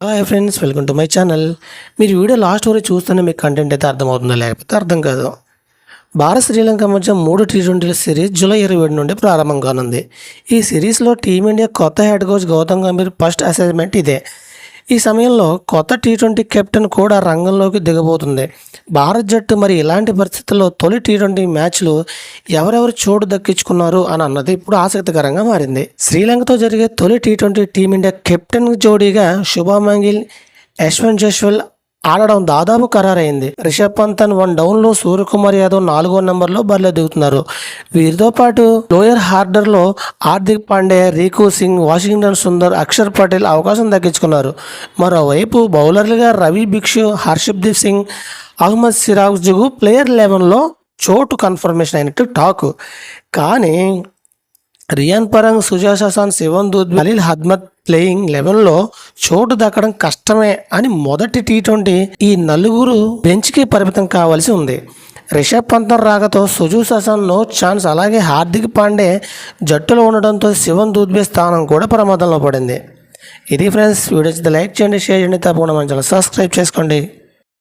Hi friends, welcome to my channel. మీరు video last వరకు చూస్తేనే మీకు కంటెంట్ అయితే అర్థమవుతుందో లేకపోతే అర్థం కాదు. భారత్ శ్రీలంక మధ్య 3 టీ20 సిరీస్ జూలై 27 నుండి ప్రారంభం కానుంది. ఈ సిరీస్లో టీమిండియా కొత్త head coach Gautam Gambhir first assessment ఇదే. ఈ సమయంలో కొత్త టీ20 కెప్టెన్ కూడా రంగంలోకి దిగబోతుంది. భారత్ జట్టు మరి ఇలాంటి పరిస్థితుల్లో తొలి టీ20 మ్యాచ్లు ఎవరెవరు చోటు దక్కించుకున్నారు అని అన్నది ఇప్పుడు ఆసక్తికరంగా మారింది. శ్రీలంకతో జరిగే తొలి టీ20 టీమిండియా కెప్టెన్ జోడీగా శుభమన్ గిల్, యశ్వంత్ జైస్వాల్ ఆడడం దాదాపు ఖరారైంది. రిషబ్ పంత్ 1 డౌన్లో సూర్యకుమార్ యాదవ్ 4వ నెంబర్లో బరిలో దిగుతున్నారు. వీరితో పాటు లోయర్ ఆర్డర్లో హార్దిక్ పాండ్యా, రీకు సింగ్, వాషింగ్టన్ సుందర్, అక్షర్ పటేల్ అవకాశం దక్కించుకున్నారు. మరోవైపు బౌలర్లుగా రవి బిక్షు, హర్షదీప్ సింగ్, అహ్మద్ సిరాజ్కు ప్లేయర్ 11లో చోటు కన్ఫర్మేషన్ అయినట్టు టాక్. కానీ రియాన్ పరంగ్, సుజాత హసన్, శివన్ దూబ్, ఖలీల్ అహ్మద్ ప్లేయింగ్ 11లో చోటు దక్కడం కష్టమే అని మొదటి టీ20 ఈ నలుగురు బెంచ్కి పరిమితం కావాల్సి ఉంది. రిషబ్ పంత్ రాకతో సుజాత హసన్ నో ఛాన్స్. అలాగే హార్దిక్ పాండ్యా జట్టులో ఉండడంతో శివన్ దూబే స్థానం కూడా ప్రమాదంలో పడింది. ఇది ఫ్రెండ్స్, వీడియో లైక్ చేయండి, షేర్ చేయండి, తప్పకుండా మన ఛానల్ సబ్స్క్రైబ్ చేసుకోండి.